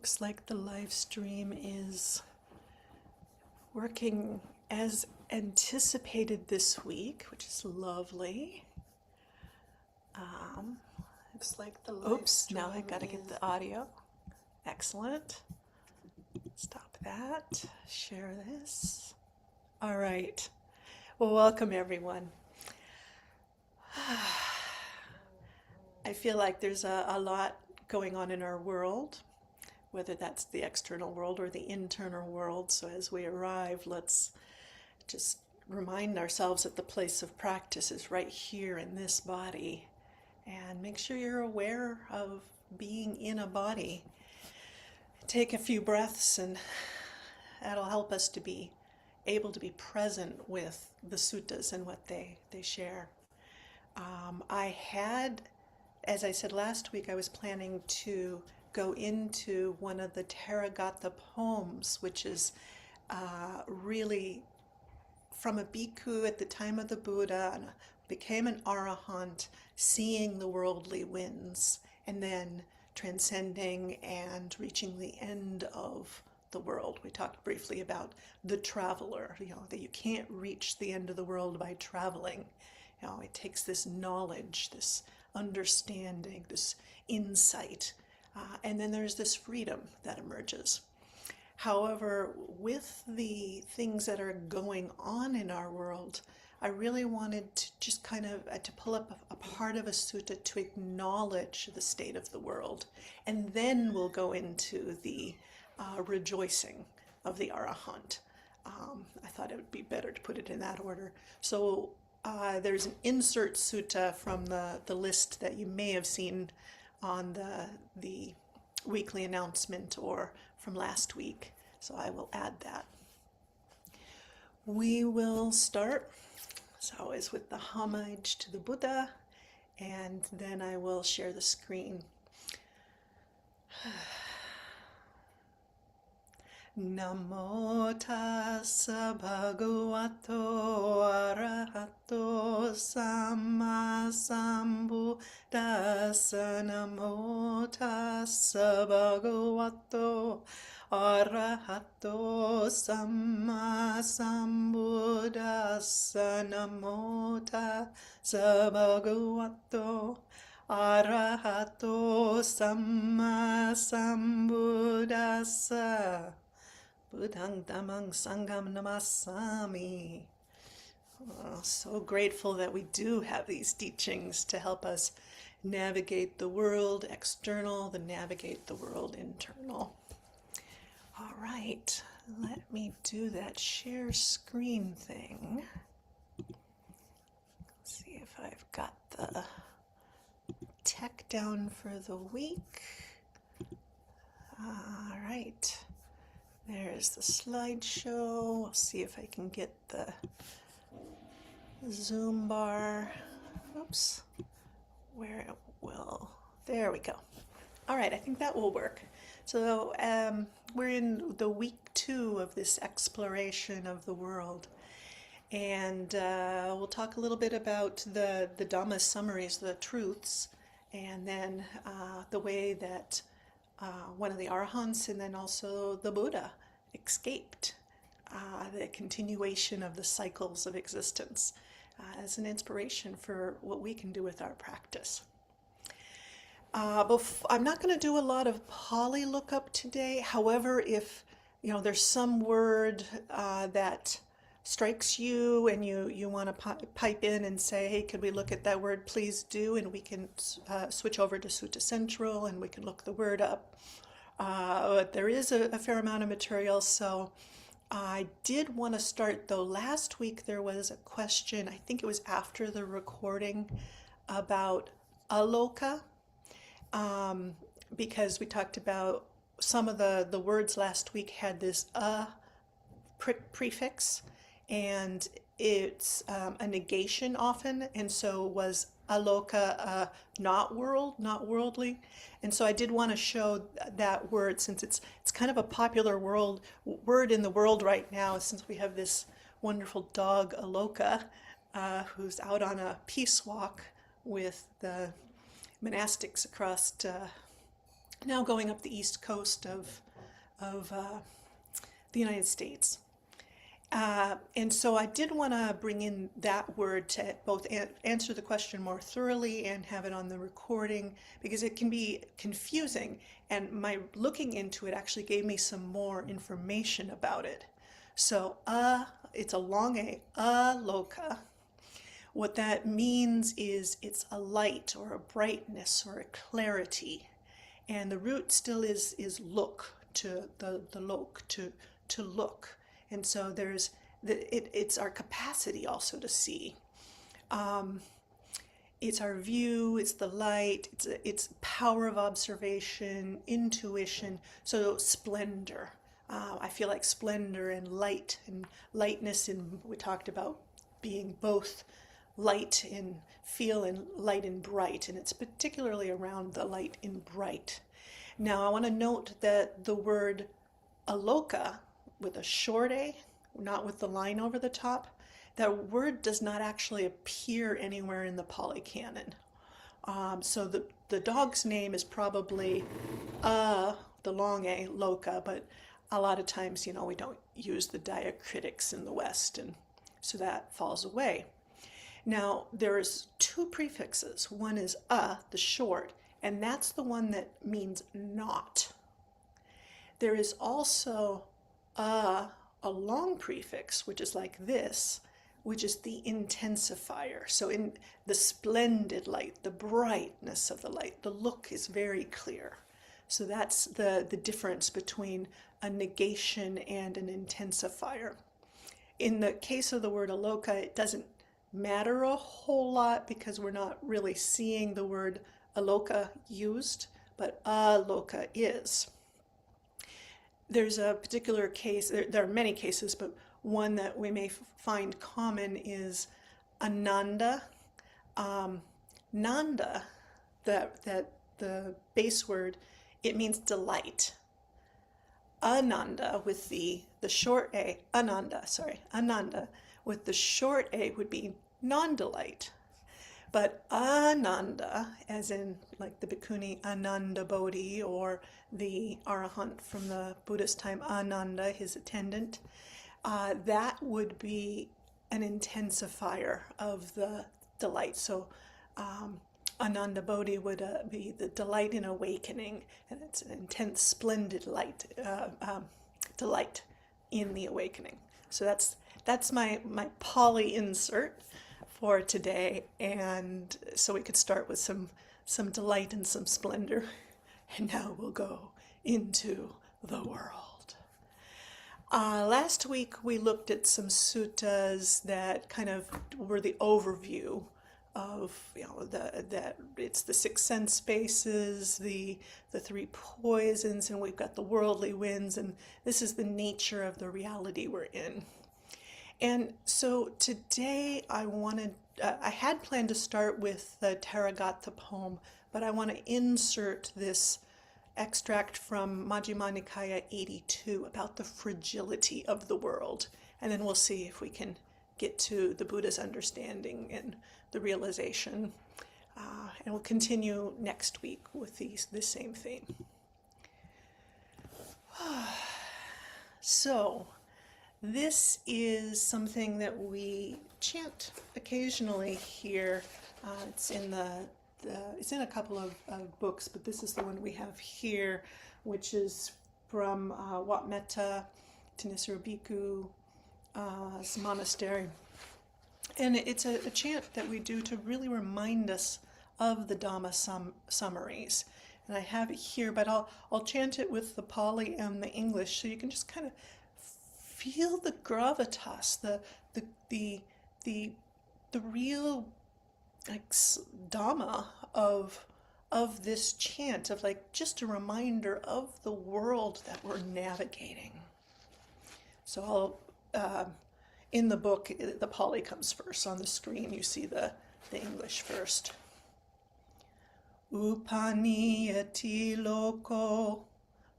Looks like the live stream is working as anticipated this week, which is lovely. Um, Looks like the live Oops, now I gotta get the audio. Excellent. Stop that. Share this. All right. Well, welcome everyone. I feel like there's a lot going on in our world, whether that's the external world or the internal world. So as we arrive, let's just remind ourselves that the place of practice is right here in this body, and make sure you're aware of being in a body. Take a few breaths, and that'll help us to be able to be present with the suttas and what they share. I had, as I said last week, I was planning to go into one of the Theragatha poems, which is really from a bhikkhu at the time of the Buddha, and became an arahant, seeing the worldly winds, and then transcending and reaching the end of the world. We talked briefly about the traveler, that you can't reach the end of the world by traveling. It takes this knowledge, this understanding, this insight, and then there's this freedom that emerges. However, with the things that are going on in our world, I really wanted to just kind of to pull up a part of a sutta to acknowledge the state of the world, and then we'll go into the rejoicing of the arahant. I thought it would be better to put it in that order. So there's an insert sutta from the list that you may have seen on the weekly announcement or from last week. So I will add that. We will start, as always, with the homage to the Buddha, and then I will share the screen. Namo tassa bhagavato arahato samma sambuddhassa. Namo tassa bhagavato arahato samma sambuddhassa. Namo tassa bhagavato arahato samma sambuddhassa. Buddhang Dhammang Sangham Namasami. Oh, so grateful that we do have these teachings to help us navigate the world external, navigate the world internal. All right, let me do that share screen thing. Let's see if I've got the tech down for the week. All right. There's the slideshow. We'll see if I can get the Zoom bar. Oops. Where it will. There we go. All right, I think that will work. So we're in the week 2 of this exploration of the world. And we'll talk a little bit about the Dhamma summaries, the truths, and then the way that one of the arahants and then also the Buddha escaped the continuation of the cycles of existence as an inspiration for what we can do with our practice. I'm not going to do a lot of Pali lookup today. However, if there's some word that strikes you and you want to pipe in and say, hey, could we look at that word, please do, and we can switch over to Sutta Central and we can look the word up. There is a fair amount of material, so I did want to start, though last week there was a question, I think it was after the recording, about aloka, because we talked about some of the words last week had this prefix, and it's a negation often, and so was aloka not worldly, and so I did want to show that word, since it's kind of a popular word in the world right now, since we have this wonderful dog Aloka who's out on a peace walk with the monastics across now going up the east coast of the United States. And so I did want to bring in that word to both answer the question more thoroughly and have it on the recording because it can be confusing. And my looking into it actually gave me some more information about it. So, it's a long A, aloka. What that means is it's a light or a brightness or a clarity. And the root still is look, to the lok, to look. And so it's our capacity also to see. It's our view, it's the light, it's power of observation, intuition, so splendor. I feel like splendor and lightness, and we talked about being both light in feel and light and bright, and it's particularly around the light and bright. Now, I want to note that the word aloka with a short A, not with the line over the top, that word does not actually appear anywhere in the Pali Canon. So the dog's name is probably the long A, loka, but a lot of times, we don't use the diacritics in the West, and so that falls away. Now, there's two prefixes. One is the short, and that's the one that means not. There is also a long prefix, which is like this, which is the intensifier. So in the splendid light, the brightness of the light, the look is very clear. So that's the difference between a negation and an intensifier. In the case of the word aloka, it doesn't matter a whole lot because we're not really seeing the word aloka used, but aloka is. There's a particular case, there are many cases, but one that we may find common is ananda. Nanda, that the base word, it means delight. Ananda with the short A, ananda with the short A would be non-delight. But ananda, as in like the bhikkhuni Ananda Bodhi or the arahant from the Buddhist time, Ananda, his attendant, that would be an intensifier of the delight. So Ananda Bodhi would be the delight in awakening, and it's an intense, splendid delight in the awakening. So that's my Pali insert for today, and so we could start with some delight and some splendor, and now we'll go into the world. Last week we looked at some suttas that kind of were the overview of that it's the six sense spaces, the three poisons, and we've got the worldly winds, and this is the nature of the reality we're in. And so today I had planned to start with the Theragatha poem, but I want to insert this extract from Majjhima Nikaya 82 about the fragility of the world. And then we'll see if we can get to the Buddha's understanding and the realization. And we'll continue next week with this same theme. So, this is something that we chant occasionally here. It's in a couple of books, but this is the one we have here, which is from Wat Metta Thanissaro Bhikkhu's monastery. And it's a chant that we do to really remind us of the Dhamma summaries. And I have it here, but I'll chant it with the Pali and the English, so you can just kind of feel the gravitas, the real like Dhamma of this chant, of like just a reminder of the world that we're navigating. So I'll in the book, the Pali comes first. On the screen, you see the English first. Upaniyati loko,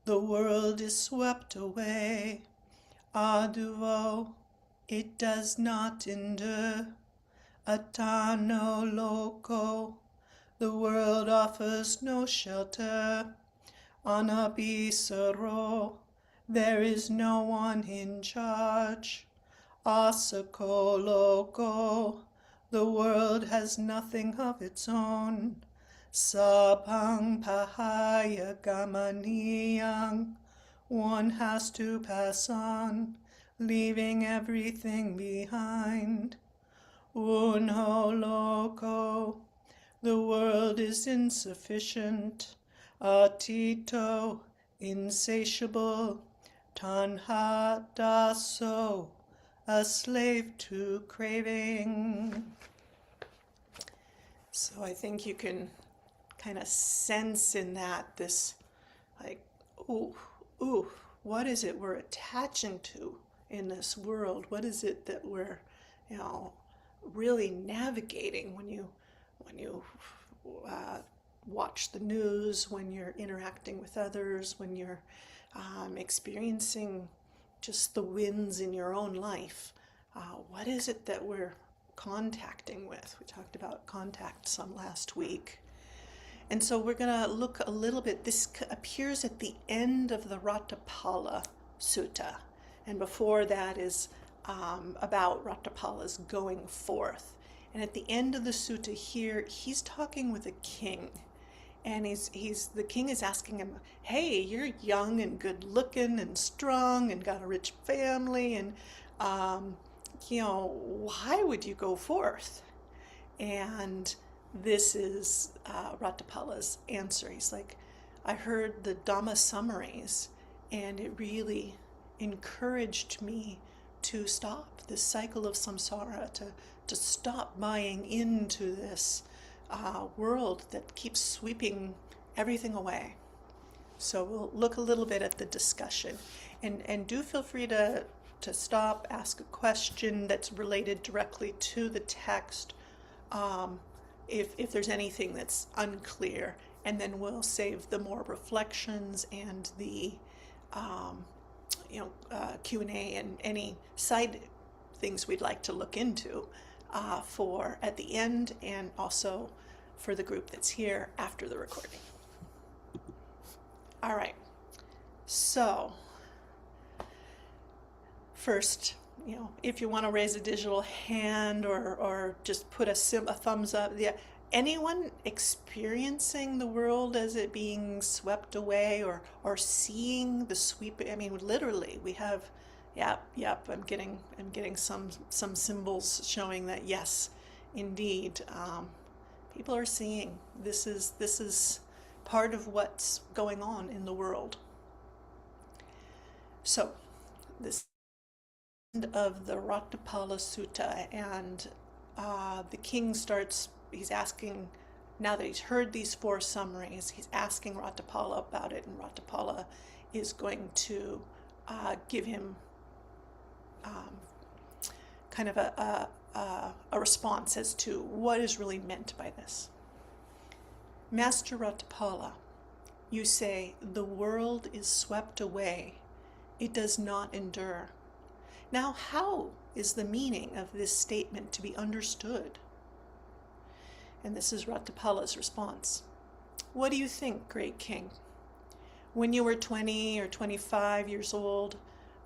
the world is swept away. Aduvo, it does not endure. Atano loko, the world offers no shelter. Anabisaro, there is no one in charge. Asakoloko, the world has nothing of its own. Sapang pahaya gamaniyang, one has to pass on, leaving everything behind. Unho loco, the world is insufficient. Atito, insatiable. Tanha daso, a slave to craving. So I think you can kind of sense in that this, like, ooh, what is it we're attaching to in this world? What is it that we're, really navigating when you watch the news, when you're interacting with others, when you're experiencing just the wins in your own life? What is it that we're contacting with? We talked about contact some last week. And so we're going to look a little bit. This appears at the end of the Ratapala Sutta. And before that is about Ratapala's going forth. And at the end of the sutta here, he's talking with a king. And the king is asking him, hey, you're young and good looking and strong and got a rich family. And, why would you go forth? And this is Ratapala's answer. He's like, I heard the Dhamma summaries, and it really encouraged me to stop this cycle of samsara, to stop buying into this world that keeps sweeping everything away. So we'll look a little bit at the discussion, and do feel free to stop, ask a question that's related directly to the text, if there's anything that's unclear, and then we'll save the more reflections and the Q&A and any side things we'd like to look into for at the end, and also for the group that's here after the recording. All right, so first, if you want to raise a digital hand or just put a thumbs up. Yeah. Anyone experiencing the world as it being swept away, or seeing the sweep? I mean, literally, we have, yep. I'm getting some symbols showing that yes, indeed, people are seeing this is part of what's going on in the world. So, this end of the Ratapala Sutta, and the king starts. He's asking, now that he's heard these four summaries, he's asking Ratapala about it, and Ratapala is going to give him kind of a response as to what is really meant by this. Master Ratapala, you say, the world is swept away. It does not endure. Now, how is the meaning of this statement to be understood? And this is Ratapala's response. What do you think, great king? When you were 20 or 25 years old,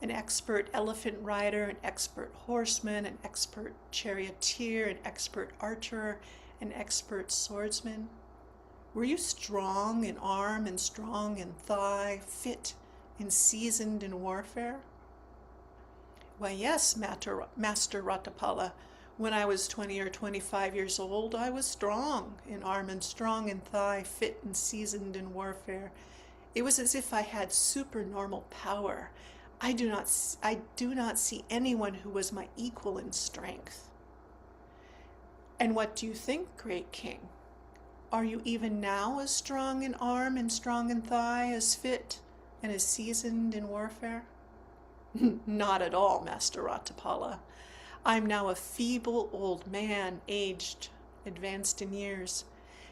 an expert elephant rider, an expert horseman, an expert charioteer, an expert archer, an expert swordsman, were you strong in arm and strong in thigh, fit and seasoned in warfare? Why, yes, Master Ratapala. When I was 20 or 25 years old, I was strong in arm and strong in thigh, fit and seasoned in warfare. It was as if I had supernormal power. I do not see anyone who was my equal in strength. And what do you think, great king? Are you even now as strong in arm and strong in thigh, as fit and as seasoned in warfare? Not at all, Master Ratapala. I'm now a feeble old man, aged, advanced in years,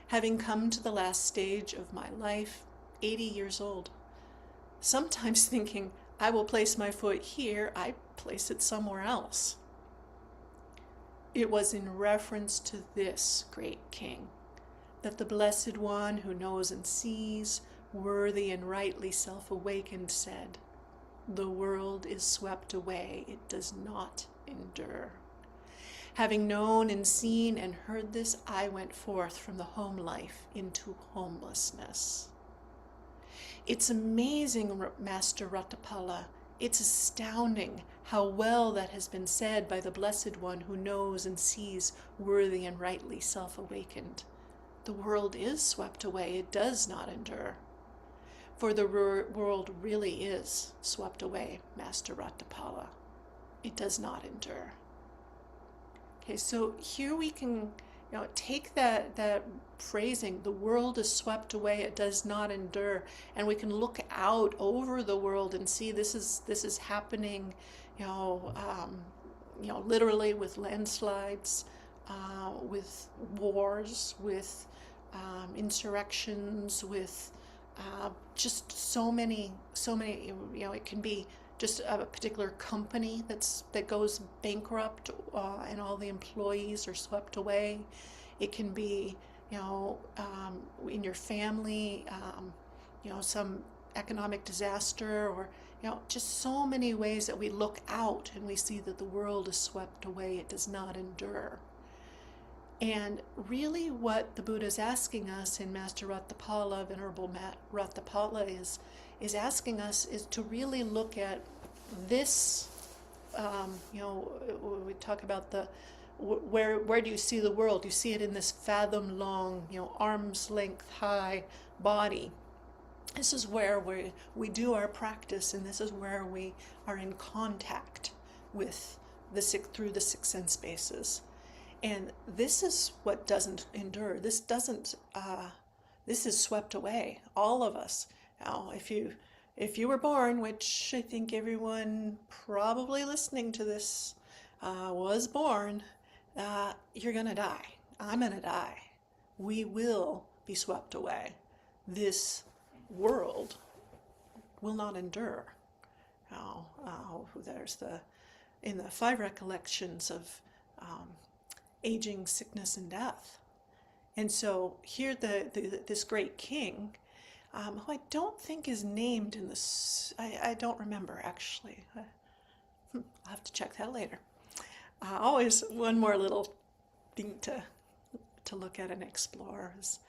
having come to the last stage of my life, 80 years old. Sometimes thinking, I will place my foot here, I place it somewhere else. It was in reference to this, great king, that the Blessed One who knows and sees worthy and rightly self-awakened, said, "The world is swept away, it does not endure." Having known and seen and heard this, I went forth from the home life into homelessness. It's amazing, Master Ratapala. It's astounding how well that has been said by the Blessed One who knows and sees worthy and rightly self-awakened. The world is swept away, it does not endure. For the world really is swept away, Master Ratapala. It does not endure. Okay, so here we can, take that phrasing, the world is swept away, it does not endure, and we can look out over the world and see this is happening, literally with landslides, with wars, with insurrections, with just so many. It can be just a particular company that goes bankrupt, and all the employees are swept away. It can be, in your family, some economic disaster, or just so many ways that we look out and we see that the world is swept away. It does not endure. And really what the Buddha is asking us in Master Ratapala, Venerable Ratapala, is asking us is to really look at this, we talk about where do you see the world? You see it in this fathom long, arm's length high body. This is where we do our practice, and this is where we are in contact with through the six sense spaces. And this is what doesn't endure. This is swept away. All of us. Now, if you were born, which I think everyone probably listening to this was born, you're gonna die. I'm gonna die. We will be swept away. This world will not endure. There's in the five recollections of aging, sickness, and death. And so here this great king, who I don't think is named in this, I don't remember actually. I'll have to check that later. Always one more little thing to look at and explore is,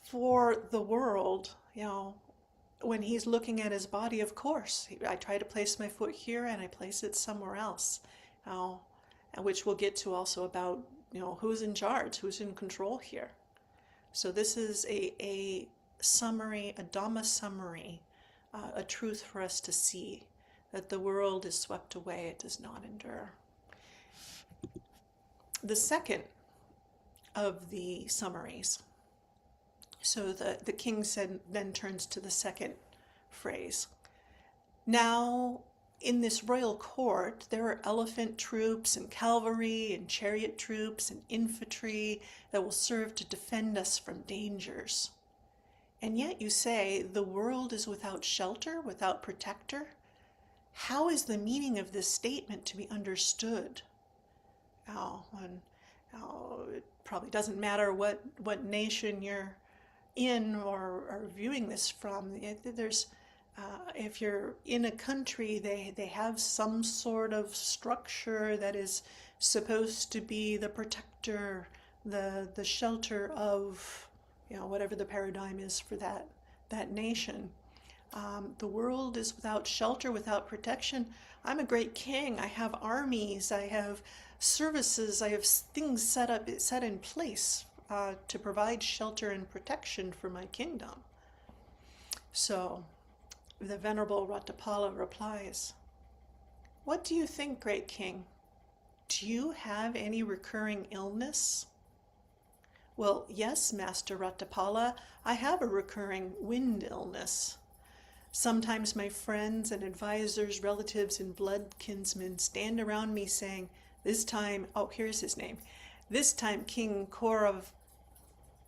for the world, when he's looking at his body, of course, I try to place my foot here and I place it somewhere else. Which we'll get to also about, who's in charge, who's in control here. So this is a summary, a Dhamma summary, a truth for us to see, that the world is swept away, it does not endure. The second of the summaries. So the king then turns to the second phrase. Now, in this royal court, there are elephant troops and cavalry and chariot troops and infantry that will serve to defend us from dangers. And yet you say the world is without shelter, without protector. How is the meaning of this statement to be understood? It probably doesn't matter what nation you're in or are viewing this from. If you're in a country, they have some sort of structure that is supposed to be the protector, the shelter of, whatever the paradigm is for that nation. The world is without shelter, without protection. I'm a great king. I have armies. I have services. I have things set in place to provide shelter and protection for my kingdom. So the Venerable Ratapala replies, "What do you think, great king? Do you have any recurring illness?" "Well, yes, Master Ratapala, I have a recurring wind illness. Sometimes my friends and advisors, relatives, and blood kinsmen stand around me saying, this time, here's his name, this time King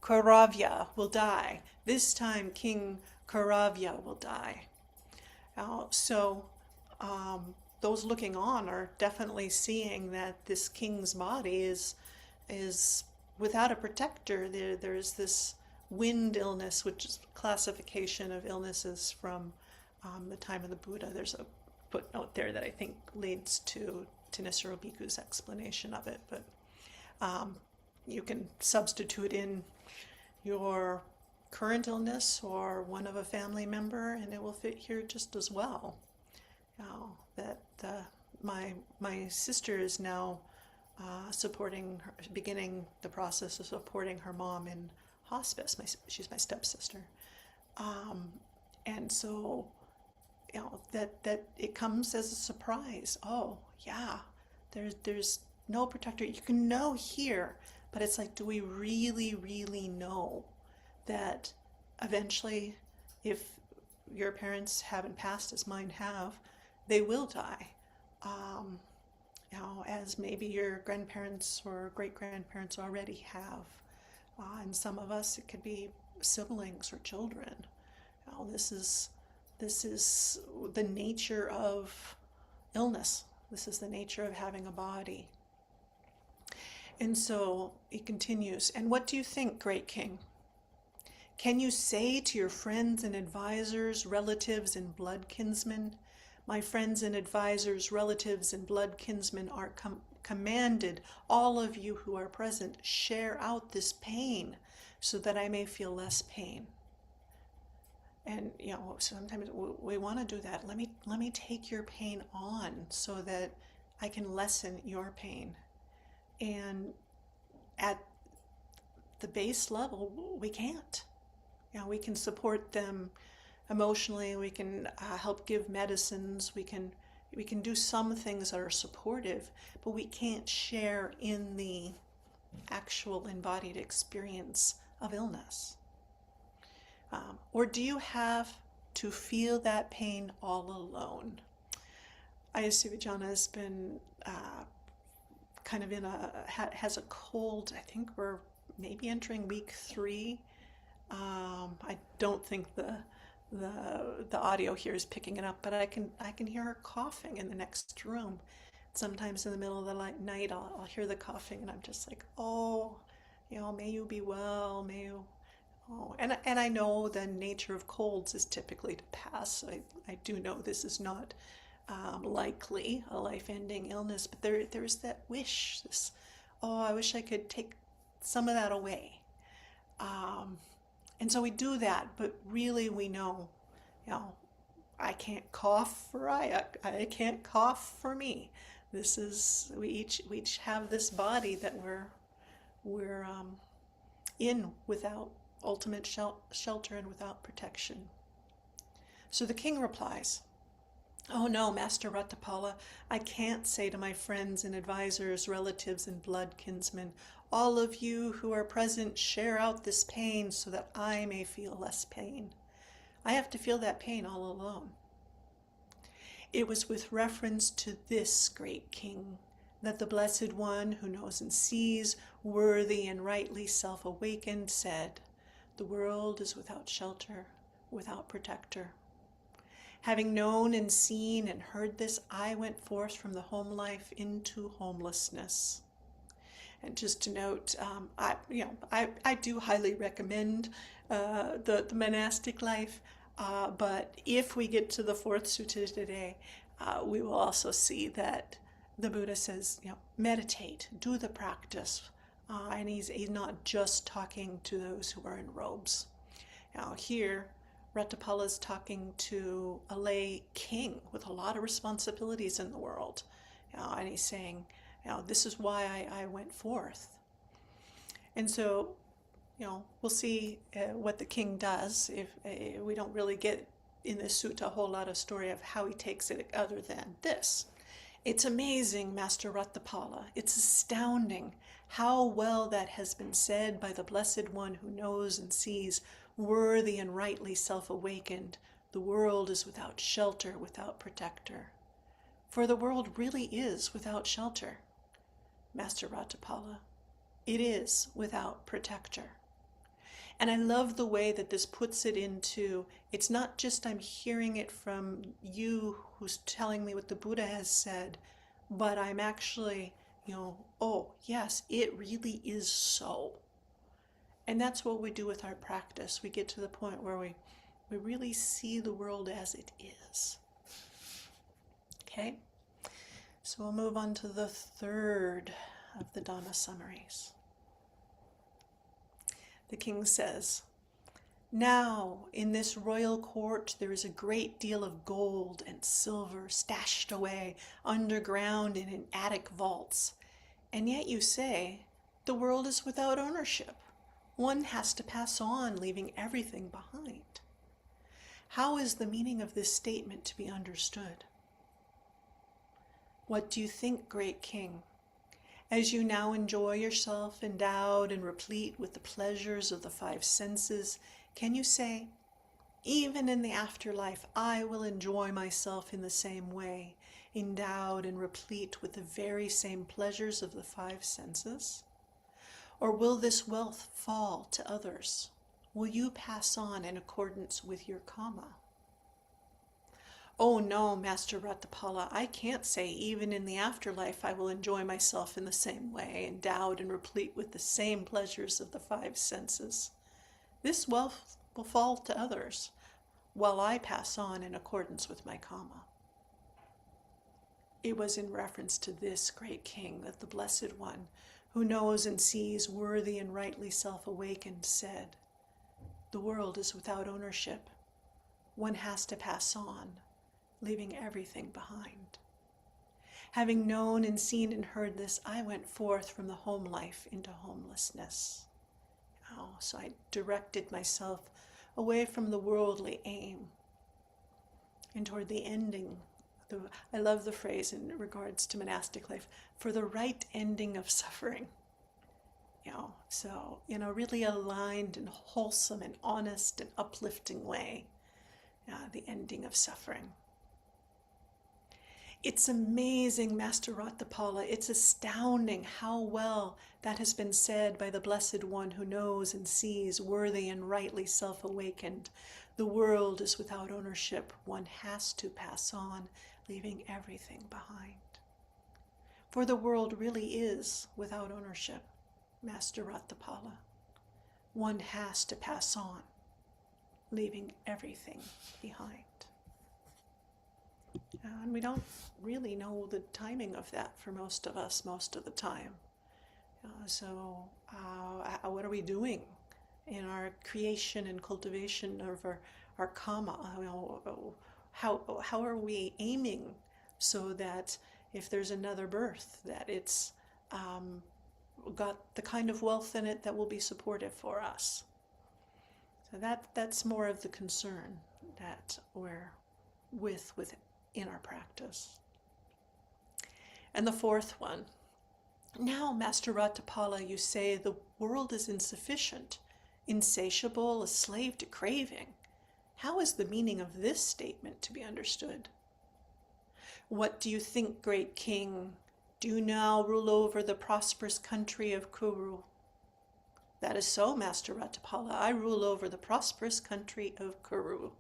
Kauravya will die. This time King Kauravya will die." Those looking on are definitely seeing that this king's body is without a protector. There's this wind illness, which is classification of illnesses from the time of the Buddha. There's a footnote there that I think leads to Thanissaro Bhikkhu's explanation of it, but you can substitute in your current illness or one of a family member, and it will fit here just as well. My sister is now beginning the process of supporting her mom in hospice. She's my stepsister, and so that it comes as a surprise. Oh yeah, there's no protector. You can know here, but it's like, do we really, really know that eventually, if your parents haven't passed as mine have, they will die? As maybe your grandparents or great-grandparents already have. And some of us, it could be siblings or children. This is the nature of illness. This is the nature of having a body. And so it continues. And what do you think, great king? Can you say to your friends and advisors, relatives, and blood kinsmen, my friends and advisors, relatives, and blood kinsmen are commanded, all of you who are present, share out this pain so that I may feel less pain. And sometimes we want to do that. Let me take your pain on so that I can lessen your pain. And at the base level, we can't. We can support them emotionally. We can help give medicines. We can do some things that are supportive, but we can't share in the actual embodied experience of illness. Or do you have to feel that pain all alone? Ayasivijana has been kind of has a cold. I think we're maybe entering week 3. I don't think the audio here is picking it up, but I can hear her coughing in the next room. Sometimes in the middle of the night, I'll hear the coughing, and I'm just like, oh, may you be well, may you. Oh, and I know the nature of colds is typically to pass. I do know this is not likely a life-ending illness, but there's that wish. I wish I could take some of that away. And so we do that, but really we know, I can't cough for I can't cough for me. This is we each have this body that we're in without ultimate shelter and without protection. So the king replies, "Oh no, Master Ratapala, I can't say to my friends and advisors, relatives and blood kinsmen, all of you who are present, share out this pain so that I may feel less pain. I have to feel that pain all alone." It was with reference to this great king that the Blessed One who knows and sees, worthy and rightly self-awakened, said, "The world is without shelter, without protector." Having known and seen and heard this, I went forth from the home life into homelessness. And just to note, I do highly recommend the monastic life, but if we get to the 4th sutta today, we will also see that the Buddha says, meditate, do the practice, and he's not just talking to those who are in robes. Now here, Ratapala is talking to a lay king with a lot of responsibilities in the world, and he's saying, this is why I went forth. And so, we'll see what the king does. If we don't really get in this sutta a whole lot of story of how he takes it other than this. It's amazing, Master Ratapala. It's astounding how well that has been said by the Blessed One who knows and sees, worthy and rightly self-awakened. The world is without shelter, without protector. For the world really is without shelter, Master Ratapala. It is without protector. And I love the way that this puts it into, it's not just I'm hearing it from you who's telling me what the Buddha has said, but I'm actually, oh yes, it really is so. And that's what we do with our practice. We get to the point where we really see the world as it is. Okay? So we'll move on to the third of the Dhamma summaries. The king says, "Now, in this royal court there is a great deal of gold and silver stashed away underground and in attic vaults. And yet you say, the world is without ownership. One has to pass on, leaving everything behind. How is the meaning of this statement to be understood? What do you think, great king? As you now enjoy yourself endowed and replete with the pleasures of the five senses, can you say, even in the afterlife, I will enjoy myself in the same way, endowed and replete with the very same pleasures of the five senses? Or will this wealth fall to others? Will you pass on in accordance with your karma? Oh no, Master Ratapala, I can't say even in the afterlife I will enjoy myself in the same way, endowed and replete with the same pleasures of the five senses. This wealth will fall to others, while I pass on in accordance with my karma." It was in reference to this great king that the Blessed One, who knows and sees worthy and rightly self-awakened, said, "The world is without ownership. One has to pass on, leaving everything behind. Having known and seen and heard this, I went forth from the home life into homelessness. So I directed myself away from the worldly aim and toward the ending. I love the phrase in regards to monastic life, for the right ending of suffering. So in a really aligned and wholesome and honest and uplifting way, the ending of suffering. It's amazing, Master Ratapala, it's astounding how well that has been said by the Blessed One who knows and sees, worthy and rightly self-awakened. The world is without ownership. One has to pass on, leaving everything behind. For the world really is without ownership, Master Ratapala. One has to pass on, leaving everything behind." And we don't really know the timing of that for most of us most of the time. What are we doing in our creation and cultivation of our karma? How are we aiming so that if there's another birth, that it's got the kind of wealth in it that will be supportive for us? So that's more of the concern that we're with in our practice. And the fourth one, now, Master Ratapala, you say the world is insufficient, insatiable, a slave to craving. How is the meaning of this statement to be understood? What do you think, great king? Do you now rule over the prosperous country of Kuru? That is so, Master Ratapala. I rule over the prosperous country of Kuru.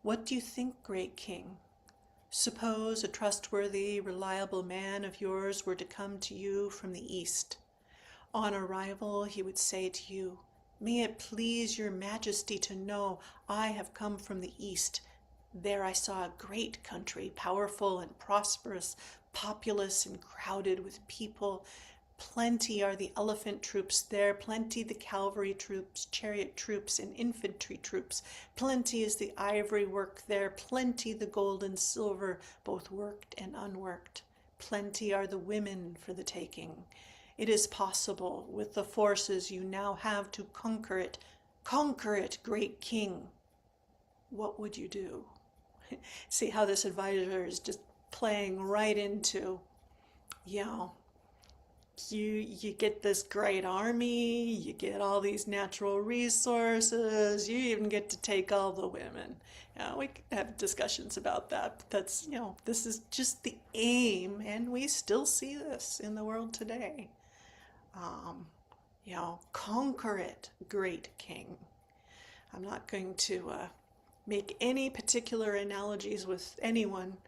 What do you think, great king? Suppose a trustworthy, reliable man of yours were to come to you from the east. On arrival, he would say to you, "May it please your majesty to know I have come from the east. There I saw a great country, powerful and prosperous, populous and crowded with people. Plenty are the elephant troops there, plenty the cavalry troops, chariot troops, and infantry troops. Plenty is the ivory work there, plenty the gold and silver, both worked and unworked. Plenty are the women for the taking. It is possible, with the forces you now have, to conquer it. Conquer it, great king. What would you do?" See how this advisor is just playing right into, you get this great army, you get all these natural resources, you even get to take all the women. We could have discussions about that, but that's, this is just the aim, and we still see this in the world today. Conquer it, great king. I'm not going to make any particular analogies with anyone,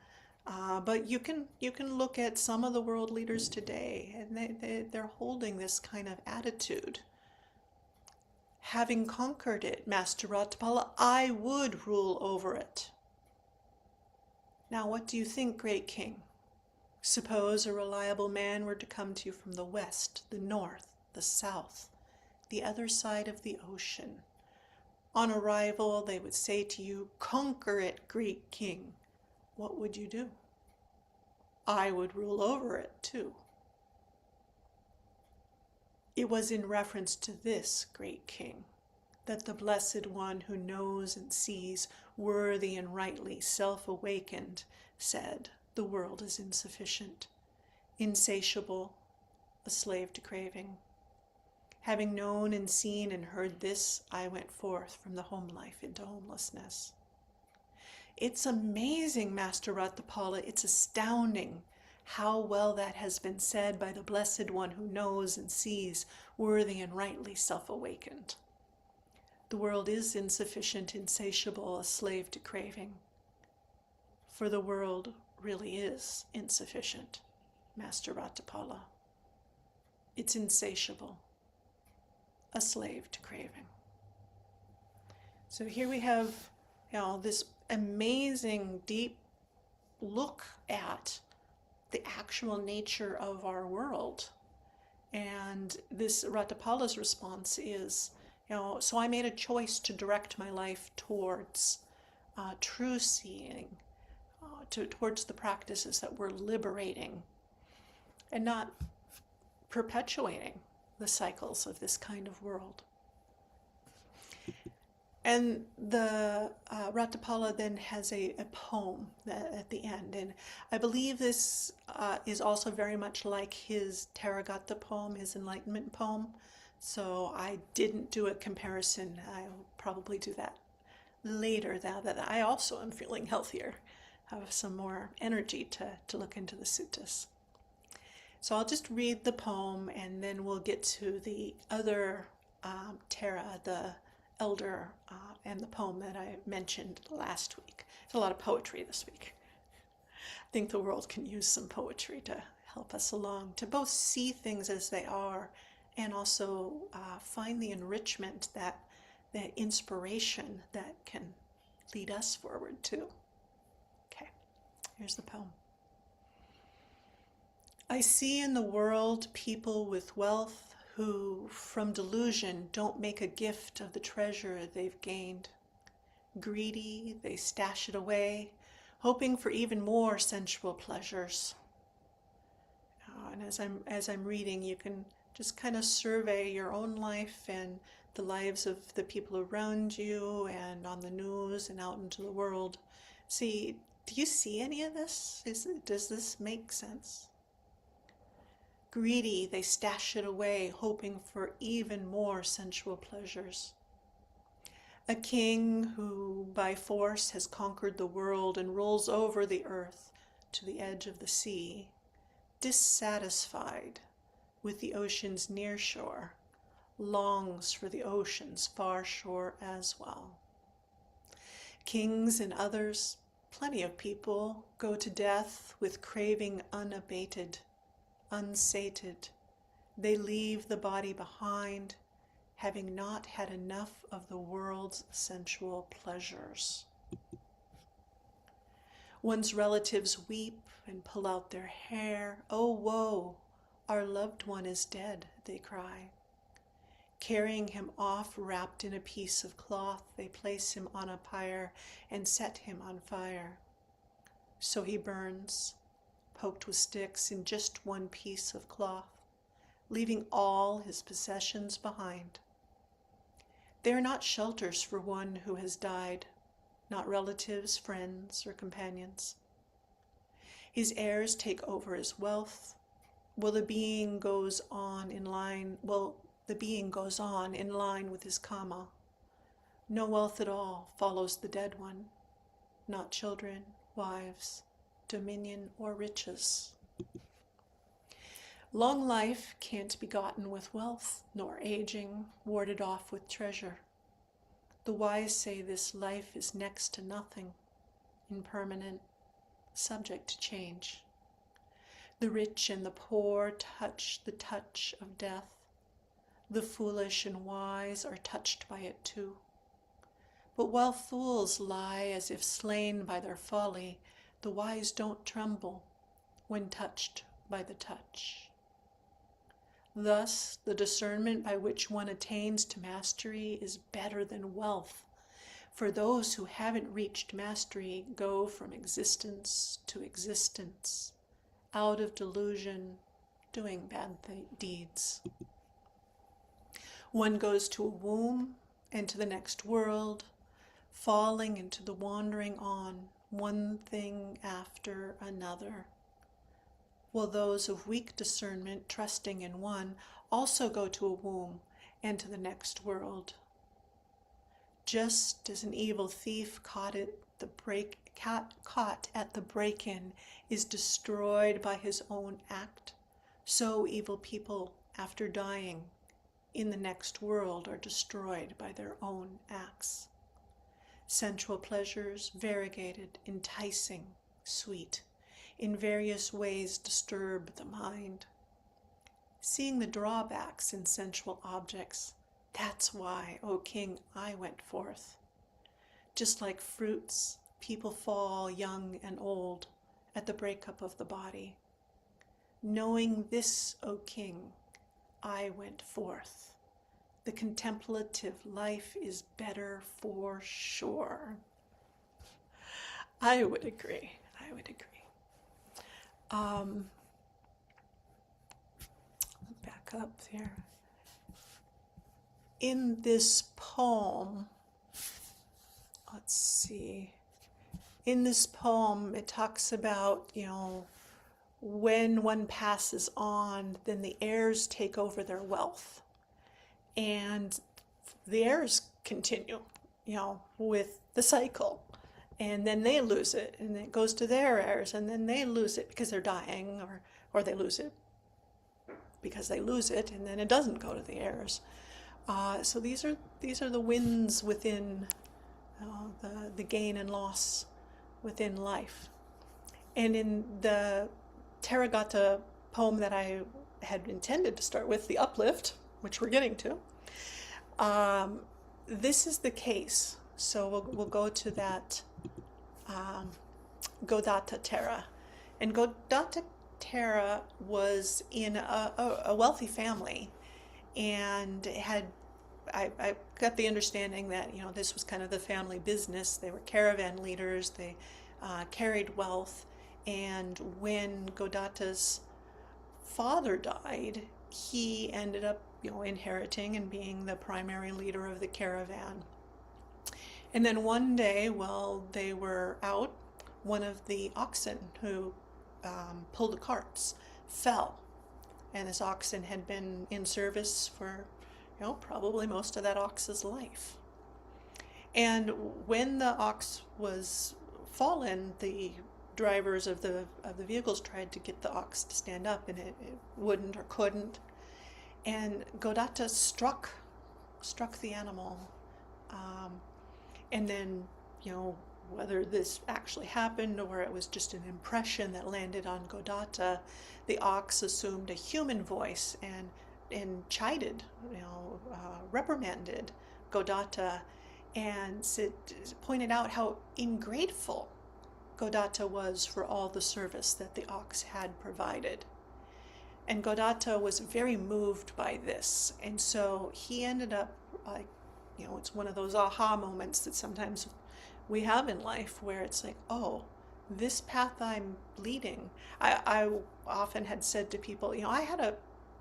but you can look at some of the world leaders today, and they're holding this kind of attitude. Having conquered it, Master Ratapala, I would rule over it. Now what do you think, great king? Suppose a reliable man were to come to you from the west, the north, the south, the other side of the ocean. On arrival, they would say to you, conquer it, great king. What would you do? I would rule over it too. It was in reference to this great king that the Blessed One who knows and sees, worthy and rightly self-awakened, said, the world is insufficient, insatiable, a slave to craving. Having known and seen and heard this, I went forth from the home life into homelessness. It's amazing, Master Ratapala, it's astounding how well that has been said by the Blessed One who knows and sees, worthy and rightly self-awakened. The world is insufficient, insatiable, a slave to craving. For the world really is insufficient, Master Ratapala. It's insatiable, a slave to craving. So here we have, this amazing, deep look at the actual nature of our world. And this Ratapala's response is, so I made a choice to direct my life towards true seeing, towards the practices that were liberating and not perpetuating the cycles of this kind of world. And the Ratapala then has a poem at the end, and I believe this is also very much like his Theragatha poem, his enlightenment poem. So I didn't do a comparison. I'll probably do that later, now that I also am feeling healthier, have some more energy to look into the suttas. So I'll just read the poem, and then we'll get to the other Thera, the elder, and the poem that I mentioned last week. There's a lot of poetry this week. I think the world can use some poetry to help us along, to both see things as they are and also find the enrichment, that inspiration that can lead us forward too. Okay, here's the poem. I see in the world people with wealth who, from delusion, don't make a gift of the treasure they've gained. Greedy, they stash it away, hoping for even more sensual pleasures. And as I'm reading, you can just kind of survey your own life and the lives of the people around you and on the news and out into the world. See, do you see any of this? Does this make sense? Greedy, they stash it away, hoping for even more sensual pleasures. A king who by force has conquered the world and rolls over the earth to the edge of the sea, dissatisfied with the ocean's near shore, longs for the ocean's far shore as well. Kings and others, plenty of people, go to death with craving unabated, unsated. They leave the body behind, having not had enough of the world's sensual pleasures. One's relatives weep and pull out their hair. Oh, woe, our loved one is dead, they cry. Carrying him off wrapped in a piece of cloth, they place him on a pyre and set him on fire. So he burns, poked with sticks in just one piece of cloth, leaving all his possessions behind. They are not shelters for one who has died, not relatives, friends, or companions. His heirs take over his wealth. The being goes on in line with his karma. No wealth at all follows the dead one, not children, wives, dominion, or riches. Long life can't be gotten with wealth, nor aging warded off with treasure. The wise say this life is next to nothing, impermanent, subject to change. The rich and the poor touch the touch of death. The foolish and wise are touched by it too. But while fools lie as if slain by their folly, the wise don't tremble when touched by the touch. Thus, the discernment by which one attains to mastery is better than wealth, for those who haven't reached mastery go from existence to existence, out of delusion, doing bad deeds. One goes to a womb and to the next world, falling into the wandering on, one thing after another, while those of weak discernment, trusting in one, also go to a womb and to the next world. Just as an evil thief caught at the break-in is destroyed by his own act, so evil people, after dying in the next world, are destroyed by their own acts. Sensual pleasures, variegated, enticing, sweet, in various ways disturb the mind. Seeing the drawbacks in sensual objects, that's why, O King, I went forth. Just like fruits, people fall young and old at the breakup of the body. Knowing this, O King, I went forth. The contemplative life is better for sure. I would agree. Back up there. In this poem, let's see. In this poem, it talks about, when one passes on, then the heirs take over their wealth. And the heirs continue, with the cycle. And then they lose it, and it goes to their heirs, and then they lose it because they're dying, or they lose it because they lose it, and then it doesn't go to the heirs. So these are the winds within the gain and loss within life. And in the Theragatha poem that I had intended to start with, the uplift, which we're getting to, this is the case. So we'll go to that Godatta Thera. And Godatta Thera was in a wealthy family, and I got the understanding that this was kind of the family business. They were caravan leaders. They carried wealth, and when Godatta's father died, he ended up inheriting and being the primary leader of the caravan. And then one day, while they were out, one of the oxen who pulled the carts fell. And this oxen had been in service for, probably most of that ox's life. And when the ox was fallen, the drivers of the vehicles tried to get the ox to stand up, and it wouldn't or couldn't. And Godatta struck the animal. And then, whether this actually happened or it was just an impression that landed on Godatta, the ox assumed a human voice and chided, reprimanded Godatta, and pointed out how ungrateful Godatta was for all the service that the ox had provided. And Godatta was very moved by this, and so he ended up it's one of those aha moments that sometimes we have in life where it's like, oh, this path I'm leading. I often had said to people, I had a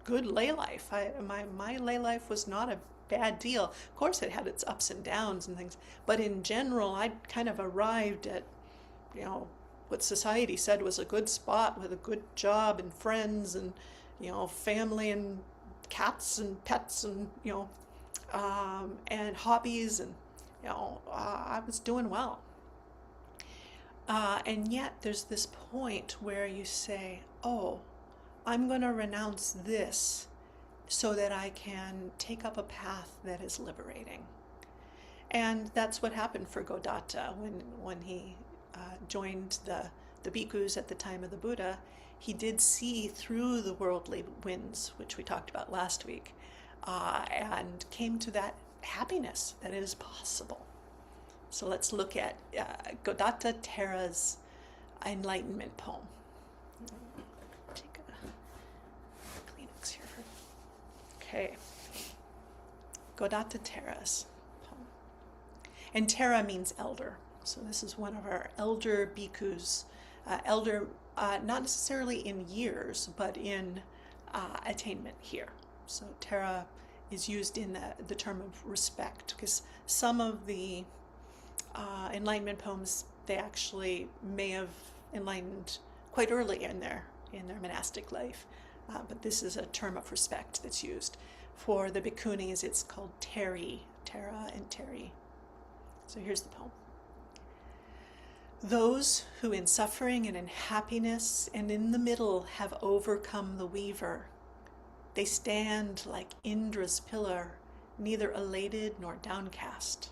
good lay life. My lay life was not a bad deal. Of course, it had its ups and downs and things, but in general, I'd kind of arrived at, what society said was a good spot with a good job and friends and, family and cats and pets and, and hobbies, and I was doing well. And yet there's this point where you say, oh, I'm going to renounce this so that I can take up a path that is liberating. And that's what happened for Godatta when he joined the bhikkhus at the time of the Buddha. He did see through the worldly winds, which we talked about last week. and came to that happiness that is possible. So let's look at Godatta Thera's Enlightenment poem. Take a Kleenex here. Okay. Godatta Thera's poem. And Thera means elder. So this is one of our elder bhikkhus. Elder, not necessarily in years, but in attainment here. So Thera is used in the term of respect, because some of the enlightenment poems, they actually may have enlightened quite early in their monastic life, but this is a term of respect that's used. For the bhikkhunis, it's called Thera and Teri. So here's the poem. Those who in suffering and in happiness and in the middle have overcome the weaver, they stand like Indra's pillar, neither elated nor downcast,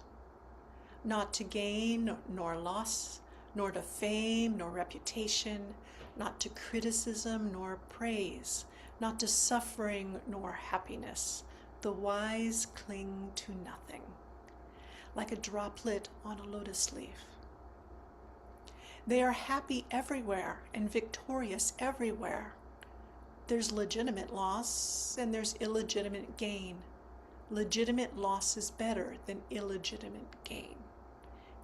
not to gain nor loss, nor to fame nor reputation, not to criticism nor praise, not to suffering nor happiness. The wise cling to nothing, like a droplet on a lotus leaf. They are happy everywhere and victorious everywhere. There's legitimate loss and there's illegitimate gain. Legitimate loss is better than illegitimate gain.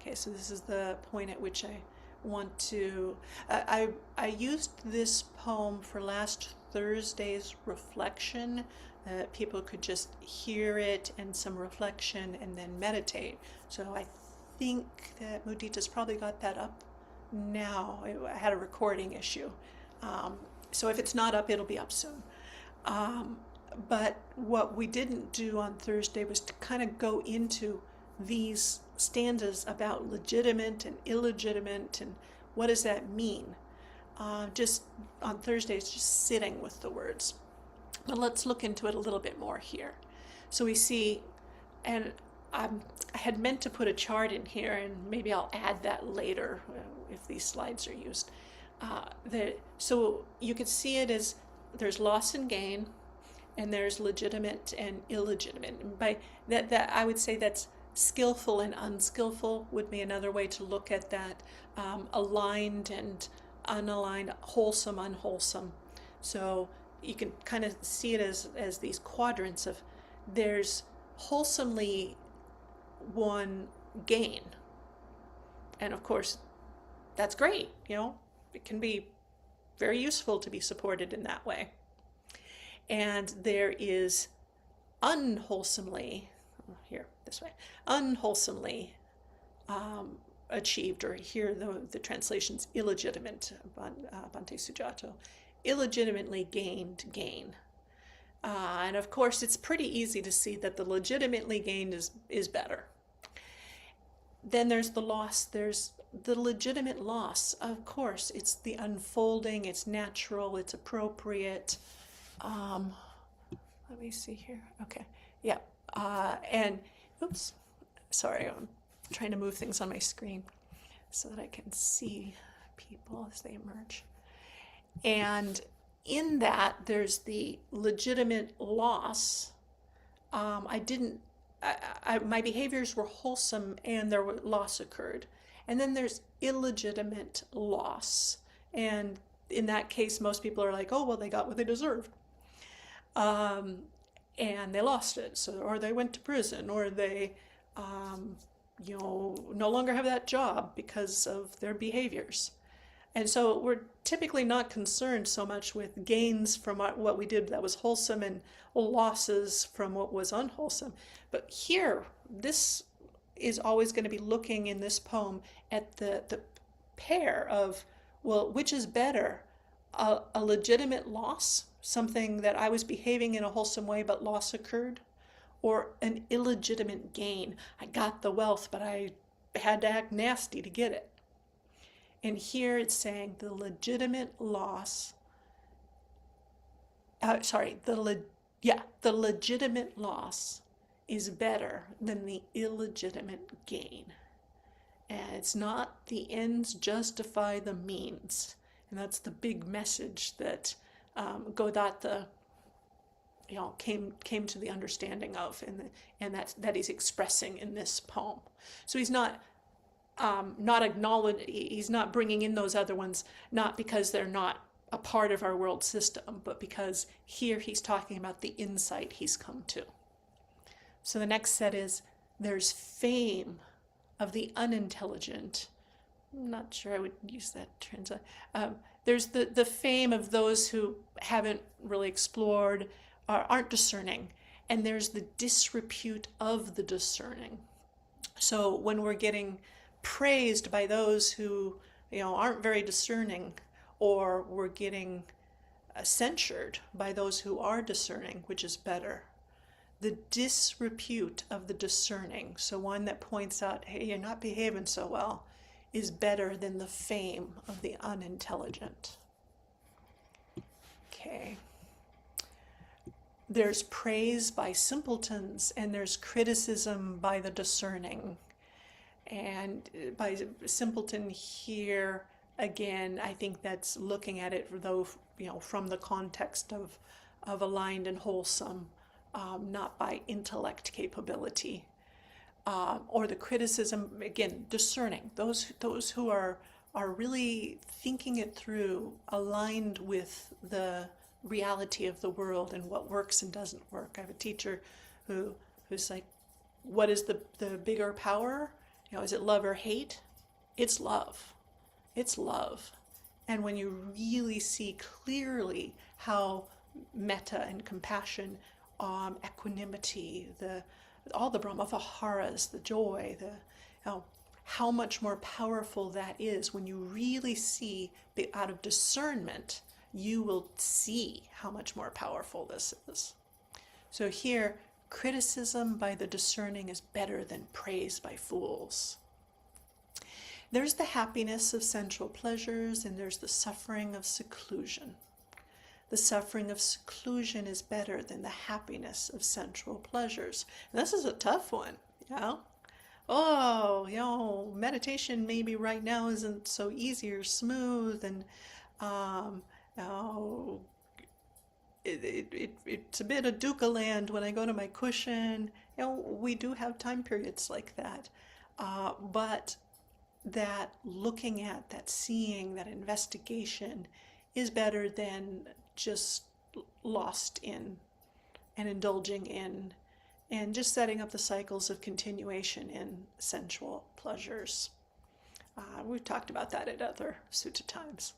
Okay, so this is the point at which I want to... I used this poem for last Thursday's reflection, that people could just hear it and some reflection and then meditate. So I think that Mudita's probably got that up now. I had a recording issue. So if it's not up, it'll be up soon. But what we didn't do on Thursday was to kind of go into these stanzas about legitimate and illegitimate and what does that mean. Just on Thursday, it's just sitting with the words. But let's look into it a little bit more here. So we see, and I had meant to put a chart in here, and maybe I'll add that later if these slides are used. So you could see it as there's loss and gain, and there's legitimate and illegitimate. And by that I would say that's skillful and unskillful would be another way to look at that. Aligned and unaligned, wholesome, unwholesome. So you can kind of see it as these quadrants of there's wholesomely won gain. And of course, that's great, you know, it can be very useful to be supported in that way. And there is unwholesomely, here, this way, unwholesomely achieved, or here the translation's illegitimate, Bhante Sujato, illegitimately gained gain. And of course, it's pretty easy to see that the legitimately gained is better. Then there's the loss, there's the legitimate loss. Of course, it's the unfolding, it's natural, it's appropriate. Let me see here. Okay, yeah. And, oops, sorry, I'm trying to move things on my screen so that I can see people as they emerge. And in that, there's the legitimate loss. My behaviors were wholesome and loss occurred. And then there's illegitimate loss. And in that case, most people are like, oh, well, they got what they deserved. And they lost it. So, or they went to prison, or they, no longer have that job because of their behaviors. And so we're typically not concerned so much with gains from what we did that was wholesome and losses from what was unwholesome. But here, this is always going to be looking in this poem at the pair of, well, which is better? A legitimate loss, something that I was behaving in a wholesome way but loss occurred, or an illegitimate gain. I got the wealth, but I had to act nasty to get it. And here it's saying the legitimate loss, the legitimate loss is better than the illegitimate gain. And it's not the ends justify the means. And that's the big message that Godatta came to the understanding of, and that he's expressing in this poem. So he's not acknowledging, he's not bringing in those other ones, not because they're not a part of our world system, but because here he's talking about the insight he's come to. So the next set is, there's fame of the unintelligent. I'm not sure I would use that translate. There's the fame of those who haven't really explored, or aren't discerning, and there's the disrepute of the discerning. So when we're getting praised by those who aren't very discerning, or we're getting censured by those who are discerning, which is better. The disrepute of the discerning, so one that points out, hey, you're not behaving so well, is better than the fame of the unintelligent. Okay. There's praise by simpletons, and there's criticism by the discerning. And by simpleton here, again, I think that's looking at it though, from the context of aligned and wholesome, not by intellect capability. Or the criticism, again, discerning. Those who are really thinking it through, aligned with the reality of the world and what works and doesn't work. I have a teacher who's like, what is the bigger power? Is it love or hate? It's love. It's love. And when you really see clearly how metta and compassion, equanimity, all the brahmaviharas, the joy, how much more powerful that is, when you really see out of discernment, you will see how much more powerful this is. So here, criticism by the discerning is better than praise by fools. There's the happiness of sensual pleasures, and there's the suffering of seclusion. The suffering of seclusion is better than the happiness of sensual pleasures. And this is a tough one, meditation maybe right now isn't so easy or smooth, and it's a bit of dukkha land when I go to my cushion. We do have time periods like that. But that looking at, that seeing, that investigation is better than just lost in and indulging in and just setting up the cycles of continuation in sensual pleasures. We've talked about that at other sutta times.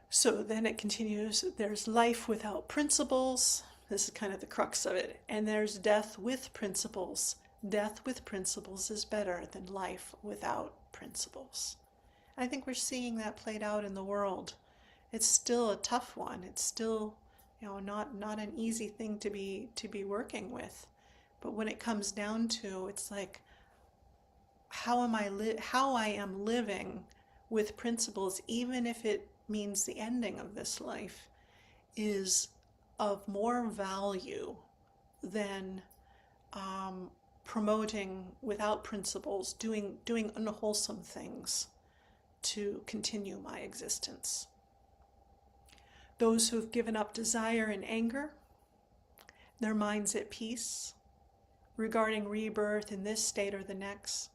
So then it continues, there's life without principles. This is kind of the crux of it. And there's death with principles. Death with principles is better than life without principles. I think we're seeing that played out in the world. It's still a tough one. It's still, not an easy thing to be working with. But when it comes down to, it's like, how I am living with principles, even if it means the ending of this life, is of more value than promoting without principles, doing unwholesome things to continue my existence. Those who have given up desire and anger, their minds at peace regarding rebirth in this state or the next,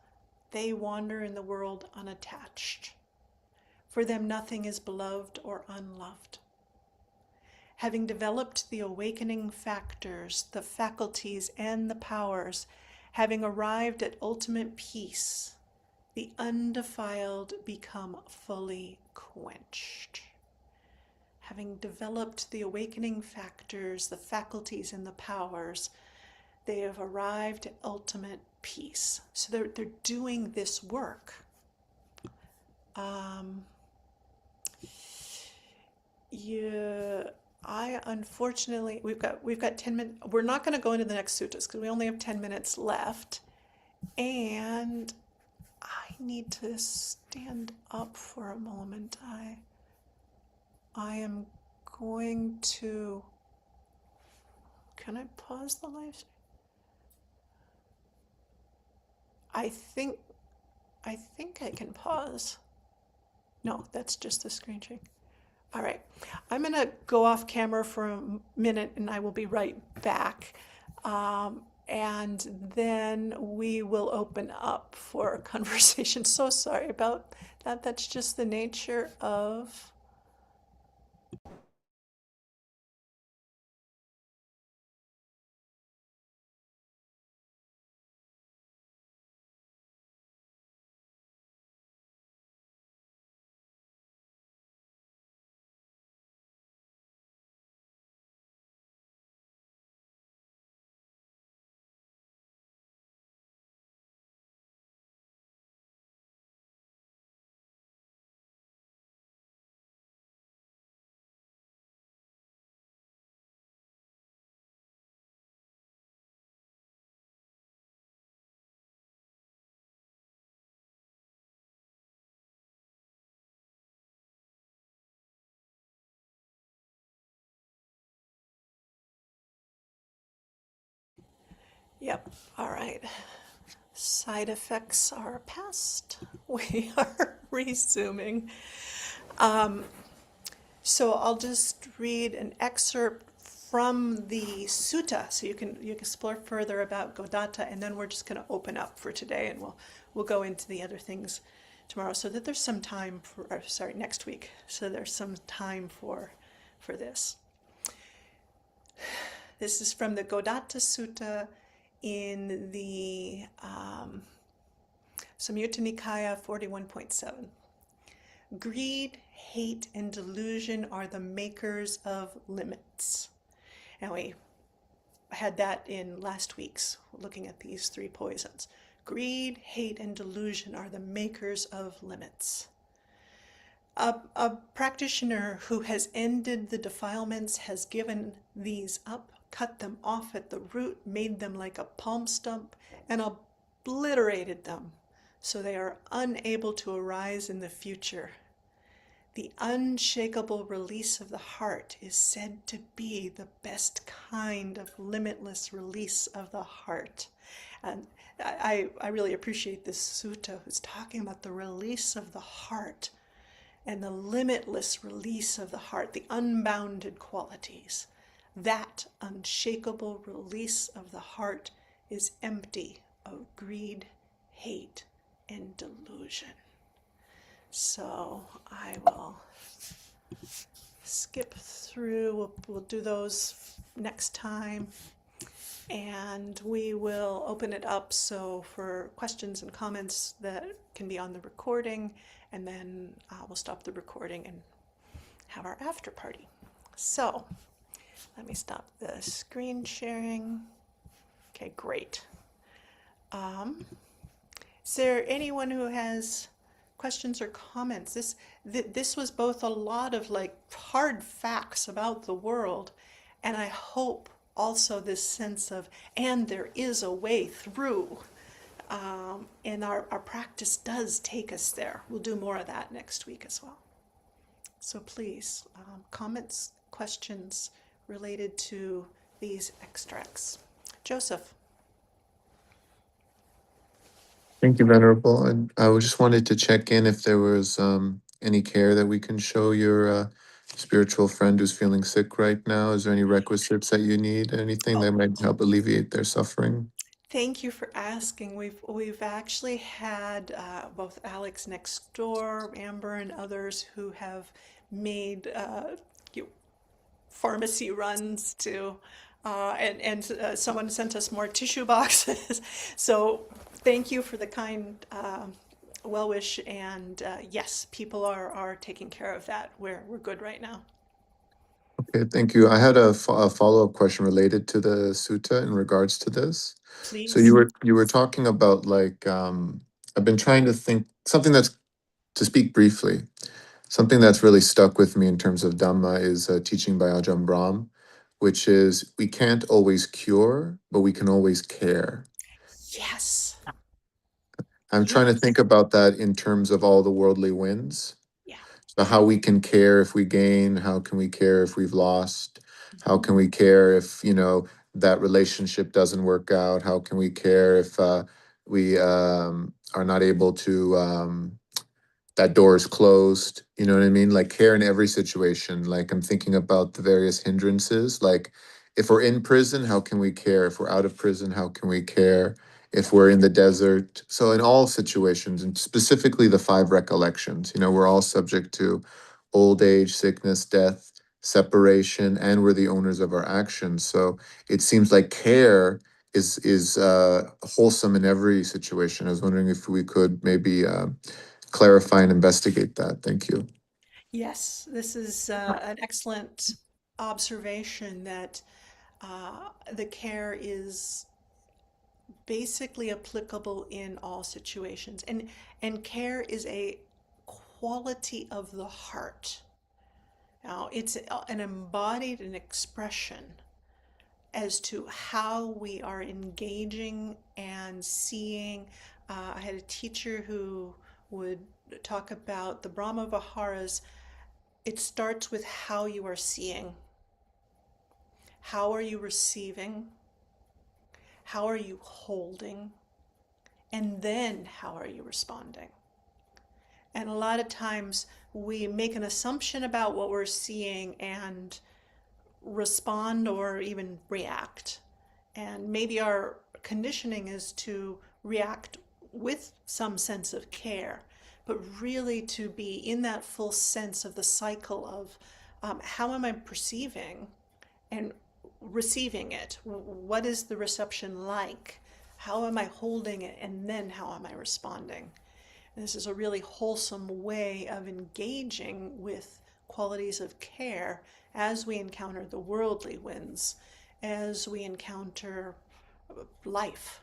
they wander in the world unattached. For them, nothing is beloved or unloved. Having developed the awakening factors, the faculties, and the powers, having arrived at ultimate peace, the undefiled become fully quenched. Having developed the awakening factors, the faculties, and the powers, they have arrived at ultimate peace. So they're doing this work. I unfortunately, we've got 10 minutes. We're not going to go into the next suttas because we only have 10 minutes left. And I need to stand up for a moment. I am going to, can I pause the live stream? I think I can pause. No, that's just the screen sharing. All right. I'm going to go off camera for a minute and I will be right back. And then we will open up for a conversation. So sorry about that. That's just the nature of. Yep. All right. Side effects are past. We are resuming. So I'll just read an excerpt from the sutta so you can explore further about Godatta, and then we're just going to open up for today, and we'll go into the other things tomorrow so that there's some time for, or sorry, next week, so there's some time for this. This is from the Godatta Sutta in the Samyutta Nikaya 41.7. Greed, hate, and delusion are the makers of limits. And we had that in last week's, looking at these three poisons. Greed, hate, and delusion are the makers of limits. A practitioner who has ended the defilements has given these up, cut them off at the root, made them like a palm stump, and obliterated them so they are unable to arise in the future. The unshakable release of the heart is said to be the best kind of limitless release of the heart. And I really appreciate this sutta who's talking about the release of the heart and the limitless release of the heart, the unbounded qualities. That unshakable release of the heart is empty of greed, hate, and delusion. So I will skip through, we'll do those next time, and we will open it up so for questions and comments that can be on the recording, and then we'll stop the recording and have our after party. So let me stop the screen sharing. Okay, great. Is there anyone who has questions or comments? This was both a lot of like hard facts about the world, and I hope also this sense of, and there is a way through. And our practice does take us there. We'll do more of that next week as well. So please, comments, questions related to these extracts. Joseph. Thank you, Venerable. And I just wanted to check in if there was any care that we can show your spiritual friend who's feeling sick right now. Is there any requisites that you need? Anything that might help alleviate their suffering? Thank you for asking. We've actually had both Alex next door, Amber, and others who have made pharmacy runs to, and someone sent us more tissue boxes. So thank you for the kind well wish, and yes, people are taking care of that. We're good right now. Okay, thank you. I had a follow-up question related to the sutta in regards to this. So Please. you were talking about like I've been trying to think something that's to speak briefly. Something that's really stuck with me in terms of Dhamma is a teaching by Ajahn Brahm, which is we can't always cure, but we can always care. Yes. I'm trying to Yes. think about that in terms of all the worldly winds. Yeah. So how we can care if we gain, how can we care if we've lost? How can we care if, that relationship doesn't work out? How can we care if we are not able to that door is closed. You know what I mean? Like care in every situation. Like I'm thinking about the various hindrances. Like if we're in prison, how can we care? If we're out of prison, how can we care? If we're in the desert. So in all situations, and specifically the five recollections, we're all subject to old age, sickness, death, separation, and we're the owners of our actions. So it seems like care is wholesome in every situation. I was wondering if we could maybe clarify and investigate that. Thank you. Yes, this is an excellent observation that the care is basically applicable in all situations. And care is a quality of the heart. Now, it's an embodied an expression as to how we are engaging and seeing. I had a teacher who would talk about the Brahma Viharas. It starts with how you are seeing. How are you receiving? How are you holding? And then how are you responding? And a lot of times we make an assumption about what we're seeing and respond or even react. And maybe our conditioning is to react with some sense of care, but really to be in that full sense of the cycle of how am I perceiving and receiving it? What is the reception like? How am I holding it? And then how am I responding? And this is a really wholesome way of engaging with qualities of care as we encounter the worldly winds, as we encounter life.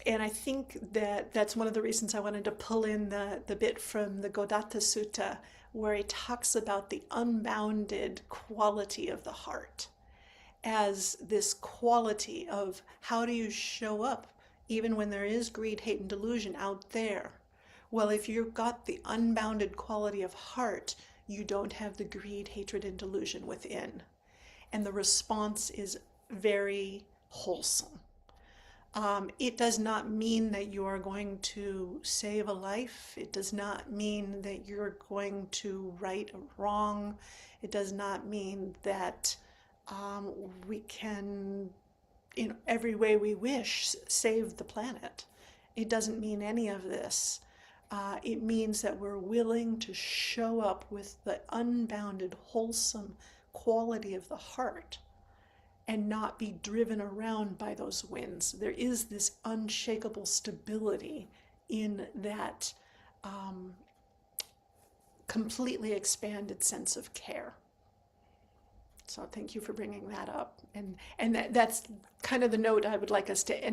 And I think that that's one of the reasons I wanted to pull in the bit from the Godatta Sutta, where he talks about the unbounded quality of the heart as this quality of how do you show up even when there is greed, hate, and delusion out there. Well, if you've got the unbounded quality of heart, you don't have the greed, hatred, and delusion within. And the response is very wholesome. It does not mean that you are going to save a life. It does not mean that you're going to right a wrong. It does not mean that we can, in every way we wish, save the planet. It doesn't mean any of this. It means that we're willing to show up with the unbounded, wholesome quality of the heart and not be driven around by those winds. There is this unshakable stability in that completely expanded sense of care. So thank you for bringing that up. And that's kind of the note I would like us to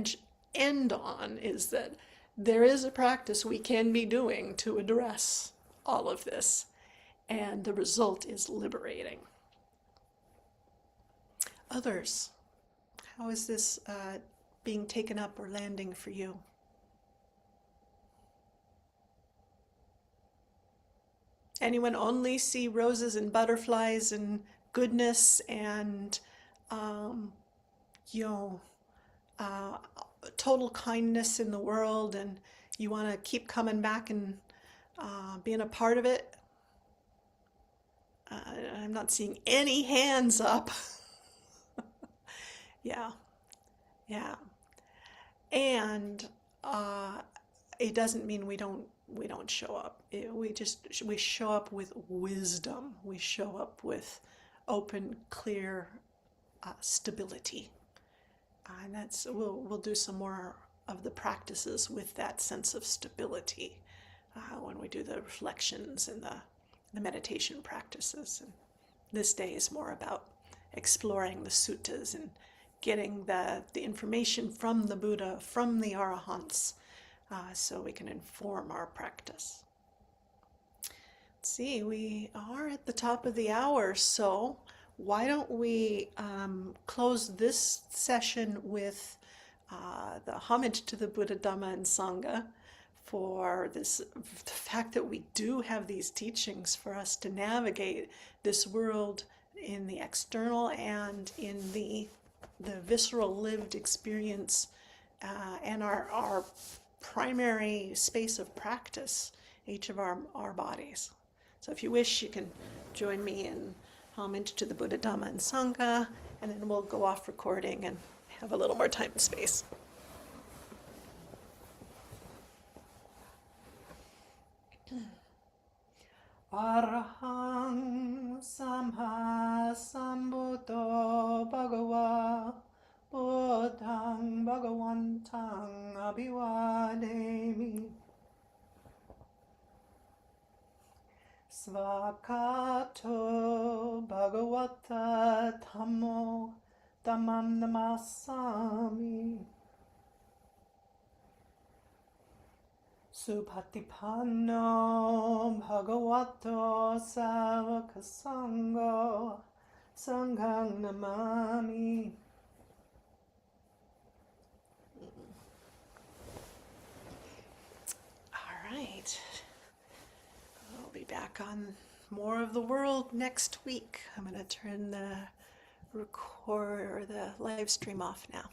end on, is that there is a practice we can be doing to address all of this. And the result is liberating. Others, how is this being taken up or landing for you? Anyone only see roses and butterflies and goodness and, you know, total kindness in the world, and you want to keep coming back and being a part of it? I'm not seeing any hands up. Yeah, yeah. And it doesn't mean we don't show up. We show up with wisdom. We show up with open, clear stability. And we'll do some more of the practices with that sense of stability when we do the reflections and the meditation practices. And this day is more about exploring the suttas and getting the information from the Buddha, from the Arahants, so we can inform our practice. Let's see, we are at the top of the hour, so why don't we close this session with the homage to the Buddha, Dhamma, and Sangha for the fact that we do have these teachings for us to navigate this world in the external and in the visceral lived experience, and our primary space of practice, each of our bodies. So if you wish, you can join me in homage to the Buddha, Dhamma, and Sangha, and then we'll go off recording and have a little more time and space. Arahang Samha Sambuddho Bhagava Buddhang Bhagavantang Abhivademi Svakato Bhagavata Dhammo Dhammam Namasami Supatipanno Bhagavato Savaka Sangho Sanghang Namami. All right. We'll be back on more of the world next week. I'm going to turn the record or the live stream off now.